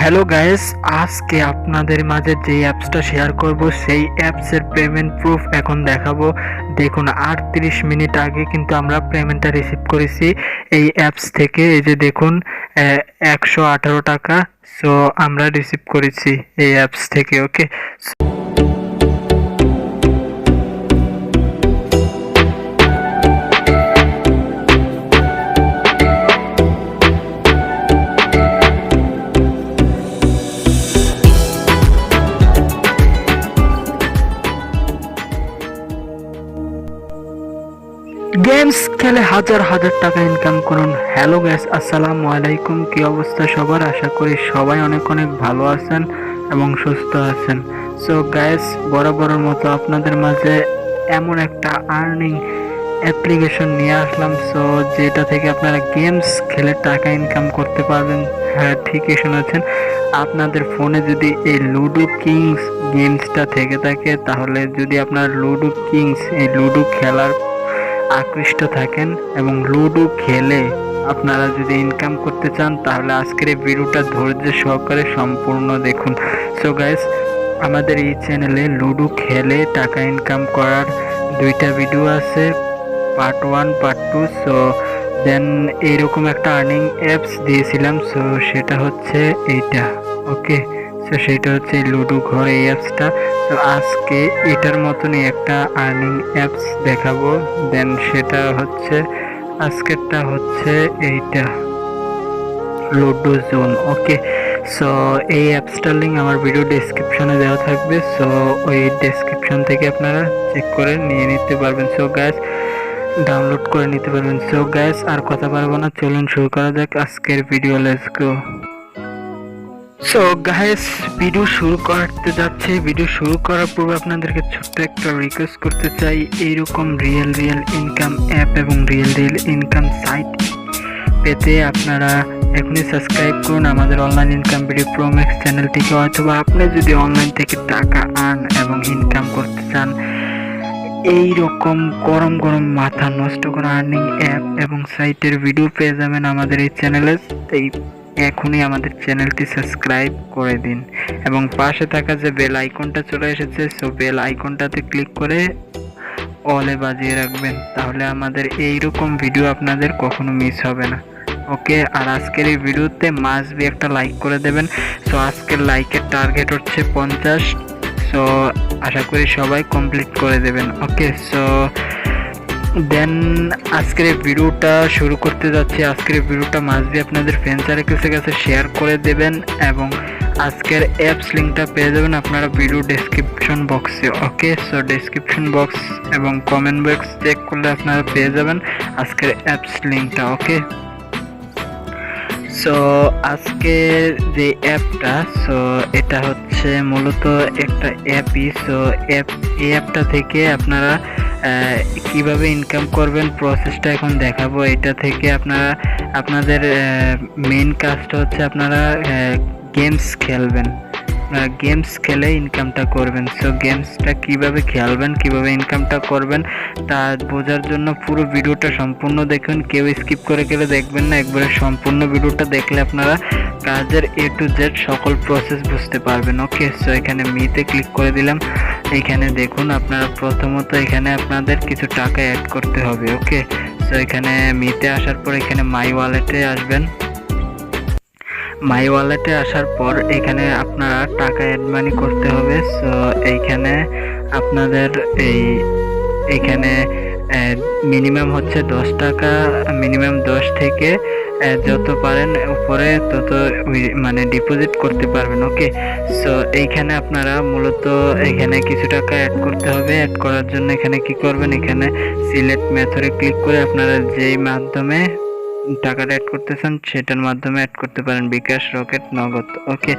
Hello guys, আজকে আপনাদের মাঝে যে অ্যাপসটা শেয়ার করব সেই অ্যাপসের পেমেন্ট প্রুফ এখন দেখাবো। দেখুন, 38 মিনিট আগে কিন্তু আমরা পেমেন্টটা রিসিভ করেছি এই অ্যাপস থেকে। এই যে দেখুন, 118 টাকা সো আমরা রিসিভ করেছি এই অ্যাপস থেকে। ওকে, গেমস খেলে হাজার হাজার টাকা ইনকাম করুন। হ্যালো গাইস, আসসালামু আলাইকুম। কি অবস্থা সবার? আশা করি সবাই অনেক অনেক ভালো আছেন এবং সুস্থ আছেন। সো গাইস, বরাবরের মতো আপনাদের মাঝে এমন একটা আর্নিং অ্যাপ্লিকেশন নিয়ে আসলাম, সো যেটা থেকে আপনারা গেমস খেলে টাকা ইনকাম করতে পারবেন। হ্যাঁ, ঠিকই শুনেছেন। আপনাদের ফোনে যদি এই লুডো কিংস গেমসটা থেকে থাকে, তাহলে যদি আপনার লুডো কিংস এই লুডো খেলার আকৃষ্ট থাকেন এবং লুডো খেলে আপনারা যদি ইনকাম করতে চান, তাহলে আজকের এই ভিডিওটা ধৈর্য সহকারে সম্পূর্ণ দেখুন। সো গাইস, আমাদের এই চ্যানেলে লুডো খেলে টাকা ইনকাম করার দুইটা ভিডিও আছে, পার্ট 1 পার্ট 2। সো দেন এইরকম একটা আর্নিং অ্যাপস দিয়েছিলাম, সো সেটা হচ্ছে এইটা। ওকে, সো সেটা হচ্ছে লুডো ঘর এই অ্যাপসটা। তো আজকে এটার মতনই একটা আর্নিং অ্যাপস দেখাবো। দেন সেটা হচ্ছে আজকেরটা হচ্ছে এইটা, লুডো জোন। ওকে, সো এই অ্যাপসটার লিঙ্ক আমার ভিডিও ডেসক্রিপশনে দেওয়া থাকবে, সো ওই ডেসক্রিপশন থেকে আপনারা চেক করে নিয়ে নিতে পারবেন। সো গাইস, ডাউনলোড করে নিতে পারবেন। সো গাইস, আর কথা পারবো না, চলুন শুরু করা যাক আজকের video. Let's go. So guys, video শুরু করতে যাচ্ছে। ভিডিও শুরু করার পূর্বে আপনাদেরকে ছোট্ট একটা রিকোয়েস্ট করতে চাই, এইরকম রিয়েল ইনকাম অ্যাপ এবং রিয়েল ইনকাম সাইট পেতে আপনারা এখনই সাবস্ক্রাইব করুন আমাদের অনলাইন ইনকাম ভিডিও প্রোম্যাক্স চ্যানেলটিকে। অথবা আপনি যদি অনলাইন থেকে টাকা আর্ন এবং ইনকাম করতে চান, এইরকম গরম মাথা নষ্ট করা আর্নিং অ্যাপ এবং সাইটের ভিডিও পেয়ে যাবেন আমাদের এই চ্যানেলে। তাই এখনই আমাদের চ্যানেলটি সাবস্ক্রাইব করে দিন এবং পাশে থাকা যে বেল আইকনটা চলে এসেছে, সো বেল আইকনটাতে ক্লিক করে অলে বাজিয়ে রাখবেন, তাহলে আমাদের এইরকম ভিডিও আপনাদের কখনো মিস হবে না। ওকে, আর আজকের এই ভিডিওতে মাস্ট বি একটা লাইক করে দেবেন। সো আজকের লাইকের টার্গেট হচ্ছে 50, সো আশা করি সবাই কমপ্লিট করে দেবেন। ওকে, সো দেন আজকের ভিডিওটা শুরু করতে যাচ্ছি। আজকের ভিডিওটা মাস্ট বি আপনাদের ফ্রেন্ড সার্কেলের কাছে শেয়ার করে দেবেন এবং আজকের অ্যাপস লিঙ্কটা পেয়ে যাবেন আপনারা ভিডিও ডেসক্রিপশন বক্সে। ওকে, সো ডেসক্রিপশন বক্স এবং কমেন্ট বক্স চেক করলে আপনারা পেয়ে যাবেন আজকের অ্যাপস লিঙ্কটা। ওকে, সো আজকের যে অ্যাপটা, সো এটা হচ্ছে মূলত একটা অ্যাপই। সো এই অ্যাপটা থেকে আপনারা কিভাবে ইনকাম করবেন প্রসেসটা এখন দেখাবো। এটা থেকে আপনারা আপনাদের মেইন কাজটা হচ্ছে আপনারা গেমস খেলবেন, আপনারা গেমস খেলে ইনকামটা করবেন। সো গেমসটা কিভাবে খেলবেন, কিভাবে ইনকামটা করবেন তা বোঝার জন্য পুরো ভিডিওটা সম্পূর্ণ দেখুন। কেউ স্কিপ করে গেলে দেখবেন না, একবারে সম্পূর্ণ ভিডিওটা দেখলে আপনারা কাজের A to Z সকল প্রসেস বুঝতে পারবেন। ওকে, সো এখানে মিতে ক্লিক করে দিলাম। এখানে দেখুন, আপনারা প্রথমত এখানে আপনাদের কিছু টাকা অ্যাড করতে হবে। ওকে, সো এখানে মিতে আসার পর এখানে মাই ওয়ালেটে আসবেন। মাই ওয়ালেটে আসার পর এখানে আপনারা টাকা অ্যাড মানি করতে হবে। সো এইখানে আপনাদের এইখানে মিনিমাম হচ্ছে 10 টাকা, মিনিমাম 10 থেকে যত পারেন উপরে তত মানে ডিপোজিট করতে পারবেন। ওকে, সো এইখানে আপনারা মূলত এখানে কিছু টাকা অ্যাড করতে হবে। অ্যাড করার জন্য এখানে কি করবেন, এখানে সিলেক্ট মেথডে ক্লিক করে আপনারা যেই মাধ্যমে টাকাটা অ্যাড করতেছেন সেটার মাধ্যমে অ্যাড করতে পারেন, বিকাশ, রকেট, নগদ। ওকে,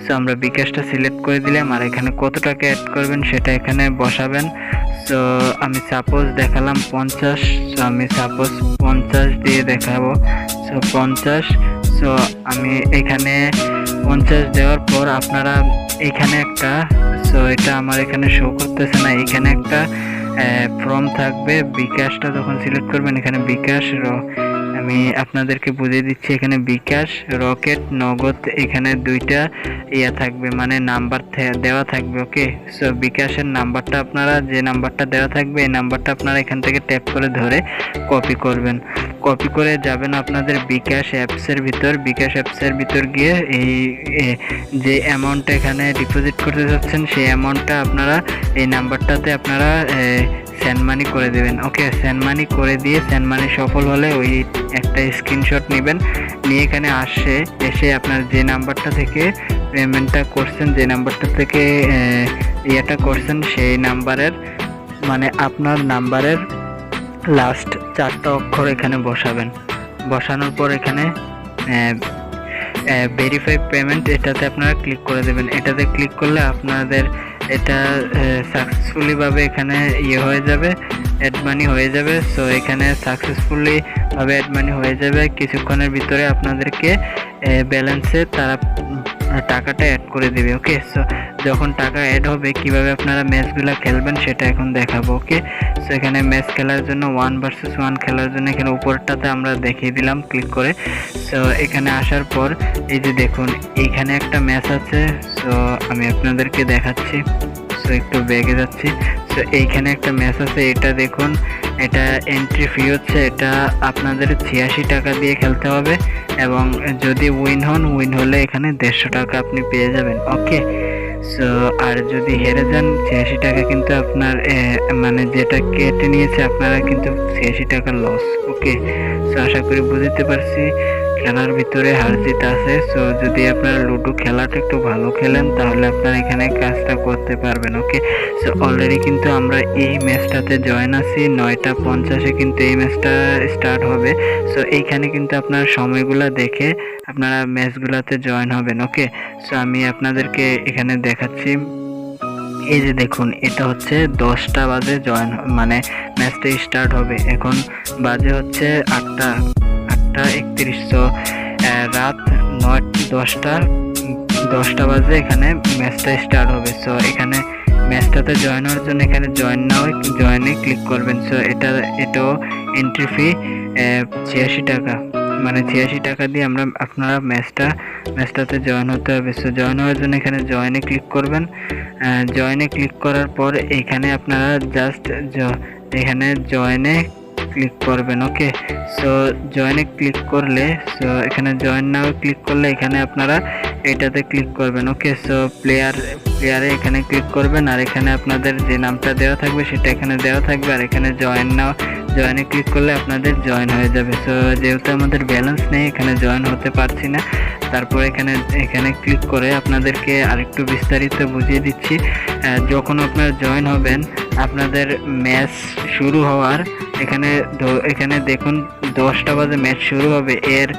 সো আমরা বিকাশটা সিলেক্ট করে দিলাম আর এখানে কত টাকা অ্যাড করবেন সেটা এখানে বসাবেন। সো আমি সাপোজ দেখালাম 50, সো আমি সাপোজ 50 দিয়ে দেখাবো। সো 50, সো আমি এখানে 50 দেওয়ার পর আপনারা এখানে একটা, সো এটা আমার এখানে শো করতেছে না, এখানে একটা ফর্ম থাকবে। বিকাশটা যখন সিলেক্ট করবেন এখানে বিকাশ আমি আপনাদেরকে বুঝিয়ে দিচ্ছি। এখানে বিকাশ, রকেট, নগদ এখানে দুইটা থাকবে, মানে নাম্বার দেওয়া থাকবে। ওকে, সো বিকাশের নাম্বারটা আপনারা, যে নাম্বারটা দেওয়া থাকবে এই নাম্বারটা আপনারা এখান থেকে ট্যাপ করে ধরে কপি করবেন। কপি করে যাবেন আপনাদের বিকাশ অ্যাপসের ভিতর। বিকাশ অ্যাপসের ভিতর গিয়ে এই যে অ্যামাউন্টটা এখানে ডিপোজিট করতে যাচ্ছেন সেই অ্যামাউন্টটা আপনারা এই নাম্বারটাতে আপনারা সেন্ড মানি করে দেবেন। ওকে, সেন্ড মানি করে দিয়ে সেন্ড মানি সফল হলে ওই একটা স্ক্রিনশট নেবেন, নিয়ে এখানে এসে আপনার যে নাম্বারটা থেকে পেমেন্টটা করছেন, যে নাম্বারটা থেকে করছেন সেই নাম্বারের, মানে আপনার নাম্বারের লাস্ট 4টা অক্ষর এখানে বসাবেন। বসানোর পর এখানে ভেরিফাই পেমেন্ট এটাতে আপনারা ক্লিক করে দেবেন। এটাতে ক্লিক করলে আপনাদের এটা সাকসেসফুলি ভাবে এখানে হয়ে যাবে, অ্যাড মানি হয়ে যাবে। সো এখানে সাকসেসফুলি ভাবে অ্যাড মানি হয়ে যাবে। কিছুক্ষণের ভিতরে আপনাদেরকে ব্যালেন্সে তারা টাকাটা অ্যাড করে দেবে। ওকে, সো যখন টাকা অ্যাড হবে কিভাবে আপনারা ম্যাচগুলো খেলবেন সেটা এখন দেখাবো। ওকে, সো এখানে ম্যাচ খেলার জন্য 1 ভার্সেস 1 খেলার জন্য এখানে উপরটাতে আমরা দেখিয়ে দিলাম ক্লিক করে। সো এখানে আসার পর এই যে দেখুন এইখানে একটা ম্যাচ আছে। সো আমি আপনাদেরকে দেখাচ্ছি। সো একটু ব্যাগে যাচ্ছি। সো এইখানে একটা ম্যাচ আছে, এটা দেখুন, এটা এন্ট্রি ফি হচ্ছে, এটা আপনাদের 86 টাকা দিয়ে খেলতে হবে এবং যদি উইন হলে এখানে 150 টাকা আপনি পেয়ে যাবেন। ওকে, সো আর যদি হেরে যান 86 টাকা কিন্তু আপনার মানে যেটা কেটে নিয়েছে আপনারা কিন্তু 86 টাকা লস। ওকে, সো আশা করি বুঝতে পারছি খেলার ভিতরে হার জিত আছে। সো যদি আপনারা লুডো খেলাটা একটু ভালো খেলেন তাহলে আপনারা এখানে কাজটা করতে পারবেন। ওকে, সো অলরেডি কিন্তু আমরা এই ম্যাচটাতে জয়েন আছি। 9:50 কিন্তু এই ম্যাচটা স্টার্ট হবে। সো এইখানে কিন্তু আপনারা সময়গুলো দেখে আপনারা ম্যাচগুলোতে জয়েন হবেন। ওকে, সো আমি আপনাদেরকে এখানে দেখাচ্ছি। এই যে দেখুন এটা হচ্ছে 10টা বাজে জয়েন, মানে ম্যাচটা স্টার্ট হবে। এখন বাজে হচ্ছে 8:31। সো রাত 10টা বাজে এখানে ম্যাচটা স্টার্ট হবে। সো এখানে ম্যাচটাতে জয়েন হওয়ার জন্য এখানে জয়েনে ক্লিক করবেন। সো এটাও এন্ট্রি ফি 86 টাকা, মানে 86 টাকা দিয়ে আপনারা ম্যাচটাতে জয়েন হতে হবে। সো জয়েন হওয়ার জন্য এখানে জয়েনে ক্লিক করবেন। জয়েনে ক্লিক করার পর এখানে আপনারা জাস্ট এখানে জয়েনে ক্লিক করবেন। ওকে, সো জয়েনে ক্লিক করলে, সো এখানে জয়েন নাও ক্লিক করলে এখানে আপনারা এটাতে ক্লিক করবেন। ওকে, সো প্লেয়ারে এখানে ক্লিক করবেন আর এখানে আপনাদের যে নামটা দেওয়া থাকবে সেটা এখানে দেওয়া থাকবে আর এখানে জয়েনে ক্লিক করলে আপনাদের জয়েন হয়ে যাবে। সো যেহেতু আমাদের ব্যালেন্স নেই এখানে জয়েন হতে পারছি না, তারপর এখানে ক্লিক করে আপনাদেরকে আরেকটু বিস্তারিত বুঝিয়ে দিচ্ছি। যখন আপনারা জয়েন হবেন আপনাদের ম্যাচ শুরু হওয়ার এখানে দেখুন 10টা বাজে ম্যাচ শুরু হবে। এর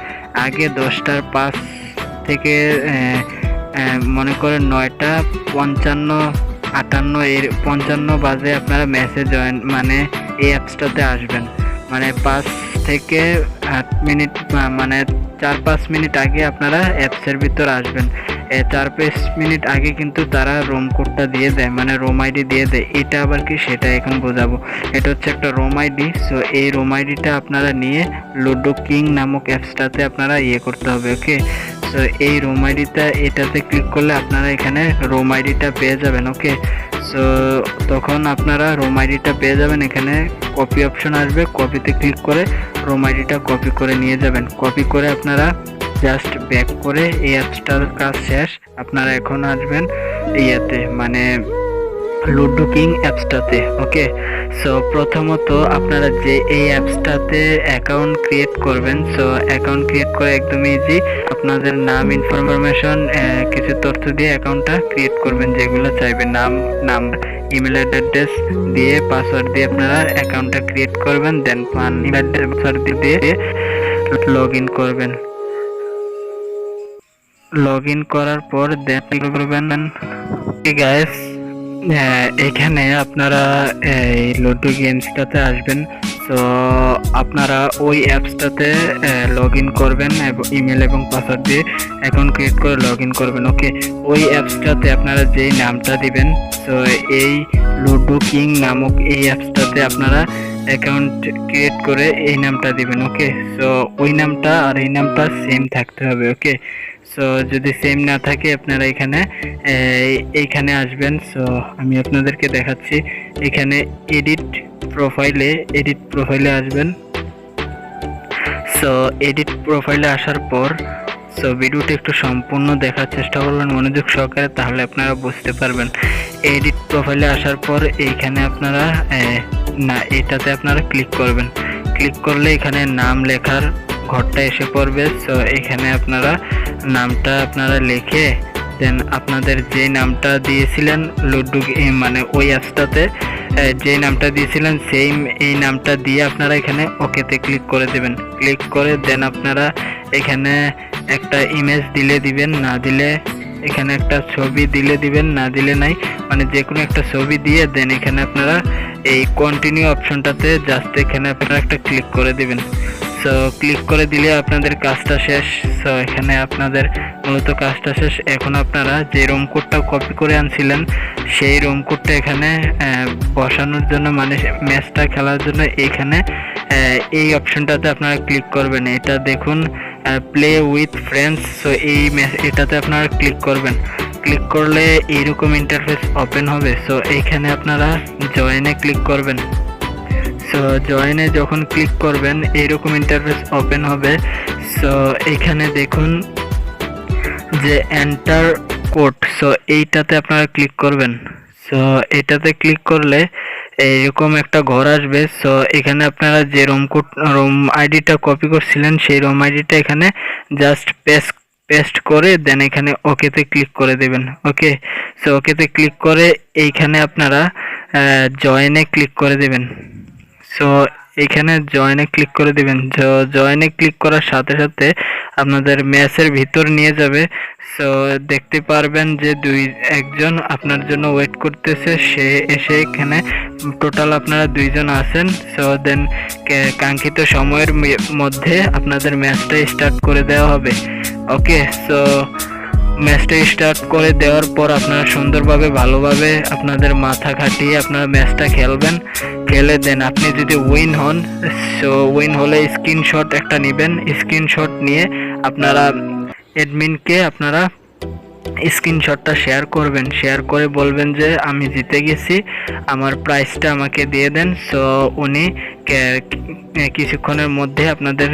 আগে 10:05 থেকে মনে করেন 9:55, 58 বাজে আপনারা ম্যাচে জয়েন, মানে এই অ্যাপসটাতে আসবেন। মানে 5 থেকে 8 মিনিট, মানে 4-5 মিনিট আগে আপনারা অ্যাপসের ভিতর আসবেন। 4-5 মিনিট আগে কিন্তু তারা রোম কোডটা দিয়ে দেয়, মানে রোম আইডি দিয়ে দেয়। এটা আবার কি সেটা এখন বোঝাবো। এটা হচ্ছে একটা রোম আইডি। সো এই রোম আইডিটা আপনারা নিয়ে লুডো কিং নামক অ্যাপসটাতে আপনারা করতে হবে। ওকে, সো এই রোম আইডিটা এটাতে ক্লিক করলে আপনারা এখানে রোম আইডিটা পেয়ে যাবেন। ওকে, সো তখন আপনারা রোম আইডিটা পেয়ে যাবেন। এখানে কপি অপশন আসবে, কপিতে ক্লিক করে রোম আইডিটা কপি করে নিয়ে যাবেন। কপি করে আপনারা জাস্ট ব্যাক করে এই অ্যাপসটার কাজ শেষ। আপনারা এখন আসবেন মানে লুডো কিং অ্যাপসটাতে। ওকে, সো প্রথমত আপনারা যে এই অ্যাপসটাতে অ্যাকাউন্ট ক্রিয়েট করবেন। সো অ্যাকাউন্ট ক্রিয়েট করে একদমই ইজি। আপনাদের নাম, ইনফরমেশন, কিছু তথ্য দিয়ে অ্যাকাউন্টটা ক্রিয়েট করবেন যেগুলো চাইবেন, নাম, ইমেল অ্যাড্রেস দিয়ে, পাসওয়ার্ড দিয়ে আপনারা অ্যাকাউন্টটা ক্রিয়েট করবেন। দেন পাসওয়ার্ড দিয়ে লগ ইন করবেন। লগ ইন করার পর দেন করবেন। গাইস, এখানে আপনারা এই লুডো গেমসটাতে আসবেন। সো আপনারা ওই অ্যাপসটাতে লগ ইন করবেন এবং ইমেল এবং পাসওয়ার্ড দিয়ে অ্যাকাউন্ট ক্রিয়েট করে লগ ইন করবেন। ওকে, ওই অ্যাপসটাতে আপনারা যেই নামটা দিবেন, সো এই লুডো কিং নামক এই অ্যাপসটাতে আপনারা অ্যাকাউন্ট ক্রিয়েট করে এই নামটা দিবেন। ওকে, সো ওই নামটা আর এই নামটা সেম থাকতে হবে। ওকে, সো যদি সেম না থাকে আপনারা এইখানে আসবেন। সো আমি আপনাদেরকে দেখাচ্ছি, এখানে এডিট প্রোফাইলে আসবেন। সো এডিট প্রোফাইলে আসার পর সো ভিডিওটা একটু সম্পূর্ণ দেখার চেষ্টা করবেন মনোযোগ সহকারে, তাহলে আপনারা বুঝতে পারবেন। এডিট প্রোফাইলে আসার পর এইখানে আপনারা এটাতে আপনারা ক্লিক করবেন। ক্লিক করলে এখানে নাম লেখার ঘরটা এসে পড়বে। সো এখানে আপনারা নামটা লিখে দেন আপনাদের যে নামটা দিয়েছিলেন লুডো মানে ওই অ্যাপসটাতে যে নামটা দিয়েছিলেন সেম এই নামটা দিয়ে আপনারা এখানে ওকেতে ক্লিক করে দেবেন। ক্লিক করে দেন আপনারা এখানে একটা ইমেজ দিবেন, না দিলে এখানে একটা ছবি দিবেন, না দিলে নাই, মানে যে কোনো একটা ছবি দিয়ে দেন এখানে আপনারা এই কন্টিনিউ অপশনটাতে জাস্ট এখানে আপনারা একটা ক্লিক করে দিবেন। সো ক্লিক করে দিলে আপনাদের কাজটা শেষ। সো এখানে আপনাদের মূলত কাজটা শেষ। এখন আপনারা যে রুম কোডটা কপি করে আনছিলেন সেই রুম কোডটা এখানে বসানোর জন্য, মানে ম্যাচটা খেলার জন্য এখানে এই অপশনটাতে আপনারা ক্লিক করবেন। এটা দেখুন প্লে উইথ ফ্রেন্ডস। সো এটাতে আপনারা ক্লিক করবেন। ক্লিক করলে এইরকম ইন্টারফেস ওপেন হবে। সো এইখানে আপনারা জয়েনে ক্লিক করবেন। সো জয়েনে যখন ক্লিক করবেন এইরকম ইন্টারফেস ওপেন হবে। সো এখানে দেখুন যে এন্টার কোড, সো এইটাতে আপনারা ক্লিক করবেন। সো এটাতে ক্লিক করলে এইরকম একটা ঘর আসবে। সো এখানে আপনারা যে রুম আইডিটা কপি করছিলেন সেই রুম আইডিটা এখানে জাস্ট পেস্ট করে দেন এখানে ওকেতে ক্লিক করে দেবেন। ওকে, সো ওকেতে ক্লিক করে এইখানে আপনারা জয়েনে ক্লিক করে দেবেন। সো এখানে জয়েনে ক্লিক করে দিবেন। জয়েনে ক্লিক করার সাথে সাথে আপনাদের ম্যাচের ভিতর নিয়ে যাবে। সো দেখতে পারবেন যে একজন আপনার জন্য ওয়েট করতেছে, সে এসে এখানে টোটাল আপনারা 2 জন আছেন। সো দেন কাঙ্ক্ষিত সময়ের মধ্যে আপনাদের ম্যাচটা স্টার্ট করে দেওয়া হবে। ওকে, সো ম্যাচটা স্টার্ট করে দেওয়ার পর আপনারা সুন্দরভাবে ভালোভাবে আপনাদের মাথা খাটিয়ে আপনারা ম্যাচটা খেলবেন। খেলে দেন আপনি যদি উইন হন, সো উইন হলে স্ক্রিনশট একটা নেবেন। স্ক্রিনশট নিয়ে আপনারা অ্যাডমিনকে আপনারা স্ক্রিনশটটা শেয়ার করবেন। শেয়ার করে বলবেন যে আমি জিতে গেছি, আমার প্রাইসটা আমাকে দিয়ে দেন। সো উনি কিছুক্ষণের মধ্যে আপনাদের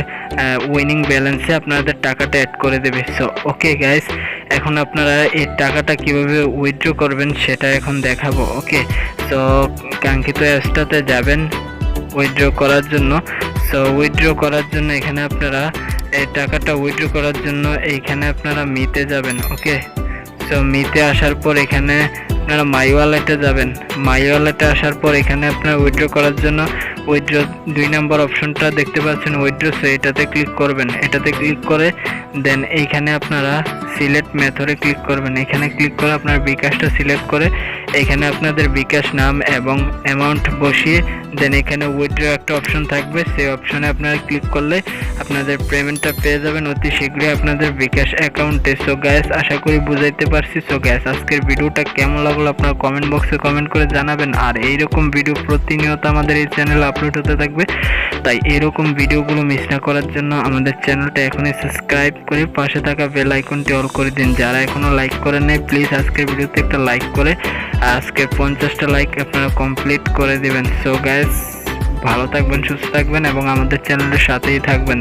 উইনিং ব্যালেন্সে আপনাদের টাকাটা অ্যাড করে দেবে। সো ওকে গাইস, এখন আপনারা এই টাকাটা কিভাবে উইথড্র করবেন সেটা এখন দেখাবো। ওকে, সো কাঙ্ক্ষিত অ্যাপসটাতে যাবেন উইথড্র করার জন্য। সো উইথড্র করার জন্য এখানে আপনারা এই টাকাটা উইথড্র করার জন্য এইখানে আপনারা মিতে যাবেন। ওকে, সো মিতে আসার পর এখানে আপনারা মাই ওয়ালেটে যাবেন। মাই ওয়ালেটে আসার পর এখানে আপনারা উইথড্র করার জন্য উইথড্র 2 নম্বর অপশনটা দেখতে পাচ্ছেন উইথড্র। সো এটাতে ক্লিক করবেন। এটাতে ক্লিক করে দেন এইখানে আপনারা সিলেক্ট মেথডে ক্লিক করবেন। এখানে ক্লিক করে আপনার বিকাশটা সিলেক্ট করে এখানে আপনাদের বিকাশ নাম এবং অ্যামাউন্ট বসিয়ে দেন এখানে উইথড্র একটা অপশন থাকবে, সেই অপশনে আপনারা ক্লিক করলে আপনাদের পেমেন্টটা পেয়ে যাবেন অতি শীঘ্রই আপনাদের বিকাশ অ্যাকাউন্টে। সো গ্যাস, আশা করি বুঝাইতে পারছি। সো গ্যাস, আজকের ভিডিওটা কেমন লাগলো আপনারা কমেন্ট বক্সে কমেন্ট করে জানাবেন। আর এইরকম ভিডিও প্রতিনিয়ত আমাদের এই চ্যানেলে আপলোড হতে থাকবে, তাই এরকম ভিডিওগুলো মিস না করার জন্য আমাদের চ্যানেলটা এখনই সাবস্ক্রাইব করে পাশে থাকা বেল আইকনটি অল করে দিন। যারা এখনো লাইক করেন নাই প্লিজ আজকের ভিডিওতে একটা লাইক করে আজকে 50টা লাইক আপনারা কমপ্লিট করে দিবেন। সো গাইস, ভালো থাকবেন, সুস্থ থাকবেন এবং আমাদের চ্যানেলের সাথেই থাকবেন।